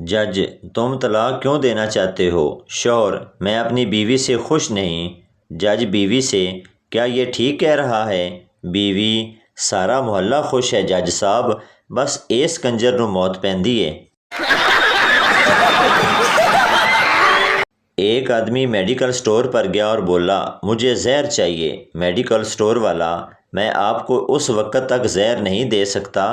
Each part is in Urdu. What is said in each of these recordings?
جج: تم طلاق کیوں دینا چاہتے ہو؟ شوہر: میں اپنی بیوی سے خوش نہیں۔ جج بیوی سے: کیا یہ ٹھیک کہہ رہا ہے؟ بیوی: سارا محلہ خوش ہے جج صاحب، بس اس کنجر نو موت پیندی ہے۔ ایک آدمی میڈیکل سٹور پر گیا اور بولا، مجھے زہر چاہیے۔ میڈیکل سٹور والا: میں آپ کو اس وقت تک زہر نہیں دے سکتا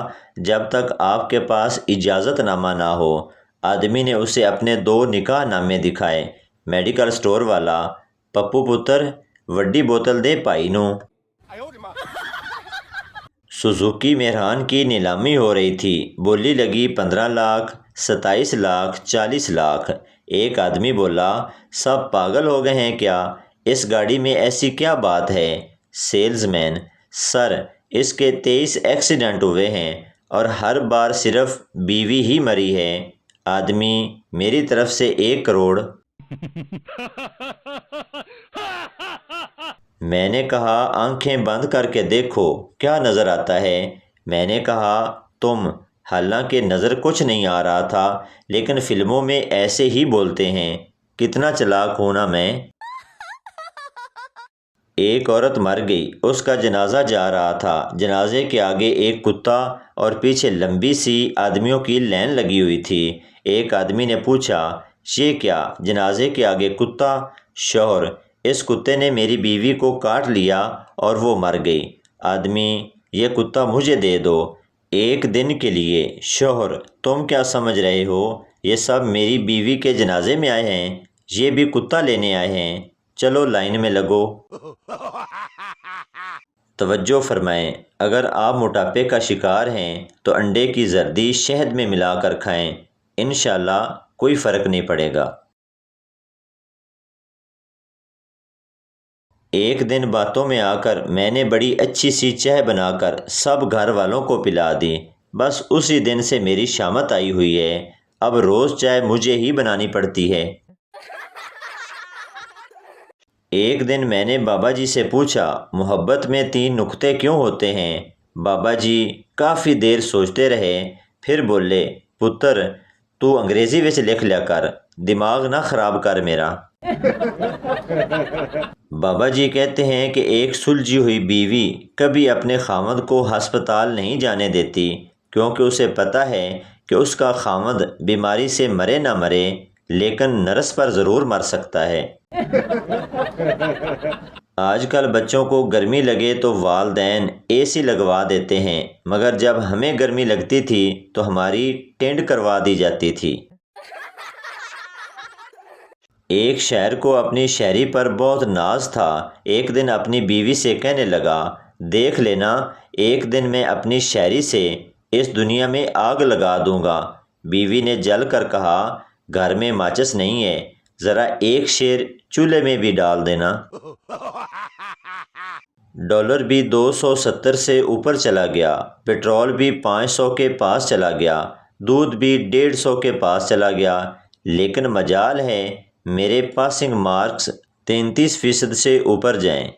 جب تک آپ کے پاس اجازت نامہ نہ ہو۔ آدمی نے اسے اپنے 2 نکاح نامے دکھائے۔ میڈیکل سٹور والا: پپو پتر، وڈی بوتل دے پائی نو۔ سوزوکی مہران کی نیلامی ہو رہی تھی۔ بولی لگی 15 لاکھ، 27 لاکھ، 40 لاکھ۔ ایک آدمی بولا، سب پاگل ہو گئے ہیں کیا؟ اس گاڑی میں ایسی کیا بات ہے؟ سیلز مین: سر، اس کے 23 ایکسیڈنٹ ہوئے ہیں اور ہر بار صرف بیوی ہی مری ہے۔ آدمی: میری طرف سے 1 کروڑ۔ میں نے کہا، آنکھیں بند کر کے دیکھو، کیا نظر آتا ہے؟ میں نے کہا، تم۔ حالانکہ نظر کچھ نہیں آ رہا تھا، لیکن فلموں میں ایسے ہی بولتے ہیں۔ کتنا چلاک ہوں نا میں۔ ایک عورت مر گئی، اس کا جنازہ جا رہا تھا۔ جنازے کے آگے ایک کتا اور پیچھے لمبی سی آدمیوں کی لائن لگی ہوئی تھی۔ ایک آدمی نے پوچھا، یہ کیا، جنازے کے آگے کتا؟ شوہر: اس کتے نے میری بیوی کو کاٹ لیا اور وہ مر گئی۔ آدمی: یہ کتا مجھے دے دو، 1 دن کے لیے۔ شوہر: تم کیا سمجھ رہے ہو، یہ سب میری بیوی کے جنازے میں آئے ہیں، یہ بھی کتا لینے آئے ہیں، چلو لائن میں لگو۔ توجہ فرمائیں، اگر آپ موٹاپے کا شکار ہیں تو انڈے کی زردی شہد میں ملا کر کھائیں، انشاءاللہ کوئی فرق نہیں پڑے گا۔ ایک دن باتوں میں آ کر میں نے بڑی اچھی سی چائے بنا کر سب گھر والوں کو پلا دی۔ بس اسی دن سے میری شامت آئی ہوئی ہے، اب روز چائے مجھے ہی بنانی پڑتی ہے۔ ایک دن میں نے بابا جی سے پوچھا، محبت میں 3 نقطے کیوں ہوتے ہیں؟ بابا جی کافی دیر سوچتے رہے، پھر بولے، پتر تو انگریزی وچ لکھ لیا کر، دماغ نہ خراب کر میرا۔ بابا جی کہتے ہیں کہ ایک سلجھی ہوئی بیوی کبھی اپنے خاوند کو ہسپتال نہیں جانے دیتی، کیونکہ اسے پتہ ہے کہ اس کا خاوند بیماری سے مرے نہ مرے، لیکن نرس پر ضرور مر سکتا ہے۔ آج کل بچوں کو گرمی لگے تو والدین اے سی لگوا دیتے ہیں، مگر جب ہمیں گرمی لگتی تھی تو ہماری ٹینڈ کروا دی جاتی تھی۔ ایک شاعر کو اپنی شاعری پر بہت ناز تھا۔ ایک دن اپنی بیوی سے کہنے لگا، دیکھ لینا، ایک دن میں اپنی شاعری سے اس دنیا میں آگ لگا دوں گا۔ بیوی نے جل کر کہا، گھر میں ماچس نہیں ہے، ذرا ایک شعر چولہے میں بھی ڈال دینا۔ ڈالر بھی 270 سے اوپر چلا گیا، پیٹرول بھی 500 کے پاس چلا گیا، دودھ بھی 150 کے پاس چلا گیا، لیکن مجال ہے میرے پاسنگ مارکس 33% سے اوپر جائیں۔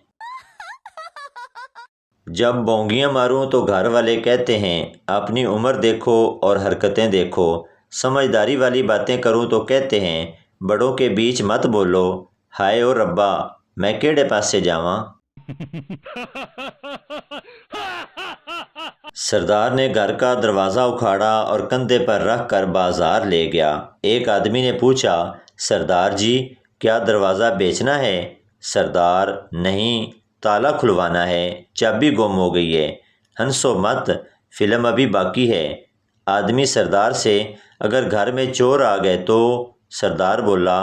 جب بونگیاں ماروں تو گھر والے کہتے ہیں، اپنی عمر دیکھو اور حرکتیں دیکھو۔ سمجھداری والی باتیں کروں تو کہتے ہیں، بڑوں کے بیچ مت بولو۔ ہائے او ربا، میں کیڑے پاسے جاواں۔ سردار نے گھر کا دروازہ اکھاڑا اور کندھے پر رکھ کر بازار لے گیا۔ ایک آدمی نے پوچھا، سردار جی کیا دروازہ بیچنا ہے؟ سردار: نہیں، تالا کھلوانا ہے، چابی گم ہو گئی ہے۔ ہنسو مت، فلم ابھی باقی ہے۔ آدمی سردار سے، اگر گھر میں چور آ گئے تو؟ سردار بولا،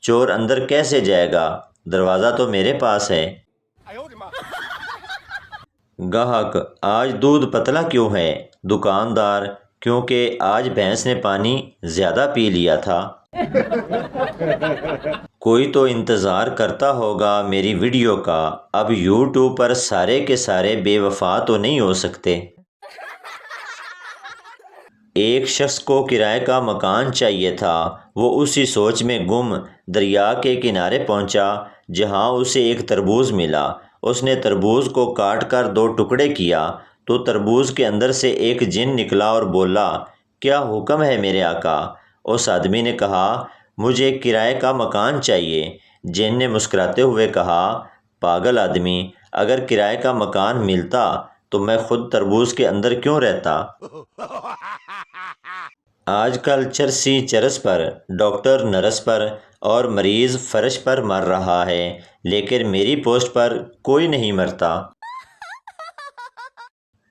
چور اندر کیسے جائے گا، دروازہ تو میرے پاس ہے۔ گاہک: آج دودھ پتلا کیوں ہے؟ دکاندار: کیونکہ آج بھینس نے پانی زیادہ پی لیا تھا۔ کوئی تو انتظار کرتا ہوگا میری ویڈیو کا، اب یوٹیوب پر سارے کے سارے بے وفا تو نہیں ہو سکتے۔ ایک شخص کو کرائے کا مکان چاہیے تھا، وہ اسی سوچ میں گم دریا کے کنارے پہنچا جہاں اسے ایک تربوز ملا۔ اس نے تربوز کو کاٹ کر 2 ٹکڑے کیا تو تربوز کے اندر سے ایک جن نکلا اور بولا، کیا حکم ہے میرے آقا؟ اس آدمی نے کہا مجھے کرائے کا مکان چاہیے۔ جن نے مسکراتے ہوئے کہا پاگل آدمی، اگر کرائے کا مکان ملتا تو میں خود تربوز کے اندر کیوں رہتا؟ آج کل چرسی چرس پر، ڈاکٹر نرس پر اور مریض فرش پر مر رہا ہے، لیکن میری پوسٹ پر کوئی نہیں مرتا۔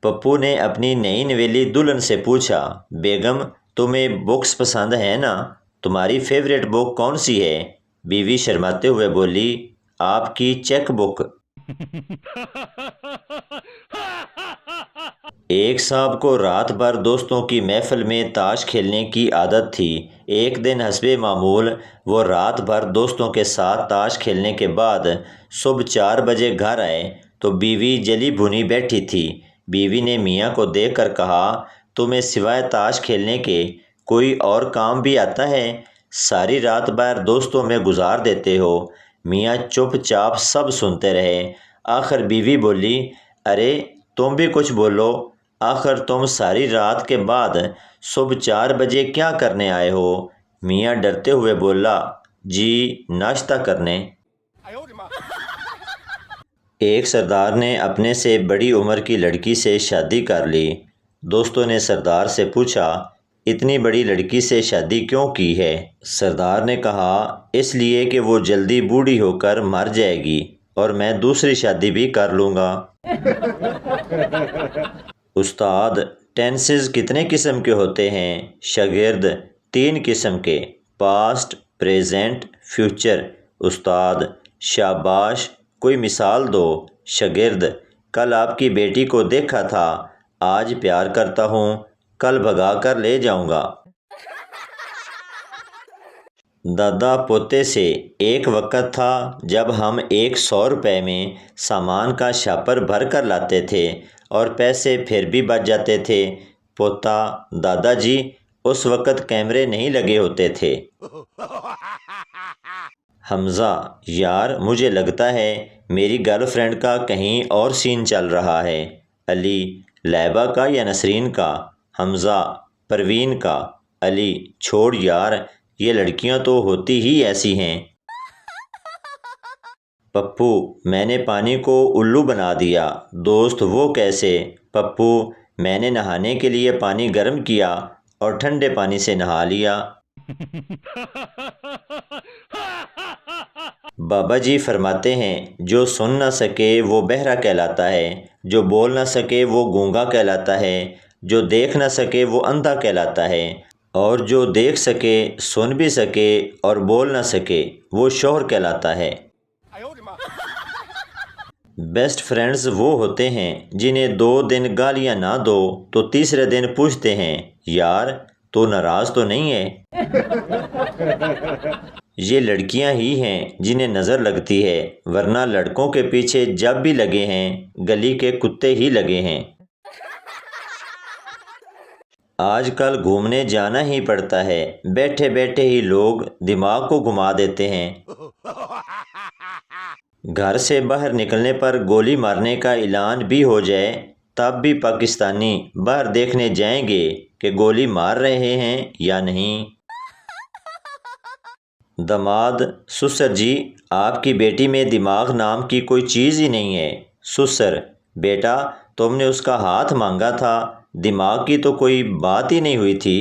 پپو نے اپنی نئی نویلی دلہن سے پوچھا بیگم تمہیں بکس پسند ہیں نا؟ تمہاری فیوریٹ بک کون سی ہے؟ بیوی شرماتے ہوئے بولی آپ کی چیک بک۔ ایک صاحب کو رات بھر دوستوں کی محفل میں تاش کھیلنے کی عادت تھی۔ ایک دن حسب معمول وہ رات بھر دوستوں کے ساتھ تاش کھیلنے کے بعد صبح 4 بجے گھر آئے تو بیوی جلی بھنی بیٹھی تھی۔ بیوی نے میاں کو دیکھ کر کہا تمہیں سوائے تاش کھیلنے کے کوئی اور کام بھی آتا ہے؟ ساری رات بھر دوستوں میں گزار دیتے ہو۔ میاں چپ چاپ سب سنتے رہے۔ آخر بیوی بولی ارے تم بھی کچھ بولو، آخر تم ساری رات کے بعد صبح 4 بجے کیا کرنے آئے ہو؟ میاں ڈرتے ہوئے بولا جی ناشتہ کرنے۔ ایک سردار نے اپنے سے بڑی عمر کی لڑکی سے شادی کر لی۔ دوستوں نے سردار سے پوچھا اتنی بڑی لڑکی سے شادی کیوں کی ہے؟ سردار نے کہا اس لیے کہ وہ جلدی بوڑھی ہو کر مر جائے گی اور میں دوسری شادی بھی کر لوں گا۔ استاد ٹینسز کتنے قسم کے ہوتے ہیں؟ شاگرد 3 قسم کے، پاسٹ، پریزنٹ، فیوچر۔ استاد شاباش، کوئی مثال دو۔ شاگرد کل آپ کی بیٹی کو دیکھا تھا، آج پیار کرتا ہوں، کل بھگا کر لے جاؤں گا۔ دادا پوتے سے ایک وقت تھا جب ہم 100 روپے میں سامان کا شاپر بھر کر لاتے تھے اور پیسے پھر بھی بچ جاتے تھے۔ پوتا دادا جی اس وقت کیمرے نہیں لگے ہوتے تھے۔ حمزہ یار مجھے لگتا ہے میری گرل فرینڈ کا کہیں اور سین چل رہا ہے۔ علی لائبہ کا یا نسرین کا؟ حمزہ پروین کا۔ علی چھوڑ یار یہ لڑکیاں تو ہوتی ہی ایسی ہیں۔ پپو میں نے پانی کو الو بنا دیا۔ دوست وہ کیسے؟ پپو میں نے نہانے کے لیے پانی گرم کیا اور ٹھنڈے پانی سے نہا لیا۔ بابا جی فرماتے ہیں جو سن نہ سکے وہ بہرا کہلاتا ہے، جو بول نہ سکے وہ گونگا کہلاتا ہے، جو دیکھ نہ سکے وہ اندھا کہلاتا ہے، اور جو دیکھ سکے سن بھی سکے اور بول نہ سکے وہ شوہر کہلاتا ہے۔ بیسٹ فرینڈز وہ ہوتے ہیں جنہیں 2 دن گالیاں نہ دو تو تیسرے دن پوچھتے ہیں یار تو ناراض تو نہیں ہے؟ یہ لڑکیاں ہی ہیں جنہیں نظر لگتی ہے، ورنہ لڑکوں کے پیچھے جب بھی لگے ہیں گلی کے کتے ہی لگے ہیں۔ آج کل گھومنے جانا ہی پڑتا ہے، بیٹھے بیٹھے ہی لوگ دماغ کو گھما دیتے ہیں۔ گھر سے باہر نکلنے پر گولی مارنے کا اعلان بھی ہو جائے تب بھی پاکستانی باہر دیکھنے جائیں گے کہ گولی مار رہے ہیں یا نہیں۔ داماد سسر جی آپ کی بیٹی میں دماغ نام کی کوئی چیز ہی نہیں ہے۔ سسر بیٹا تم نے اس کا ہاتھ مانگا تھا، دماغ کی تو کوئی بات ہی نہیں ہوئی تھی۔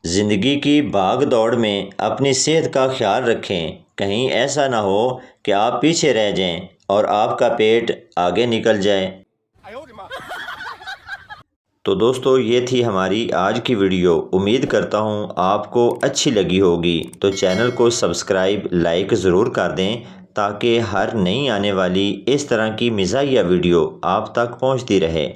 زندگی کی بھاگ دوڑ میں اپنی صحت کا خیال رکھیں، کہیں ایسا نہ ہو کہ آپ پیچھے رہ جائیں اور آپ کا پیٹ آگے نکل جائے۔ تو دوستو یہ تھی ہماری آج کی ویڈیو، امید کرتا ہوں آپ کو اچھی لگی ہوگی، تو چینل کو سبسکرائب لائک ضرور کر دیں تاکہ ہر نئی آنے والی اس طرح کی مزاحیہ ویڈیو آپ تک پہنچتی رہے۔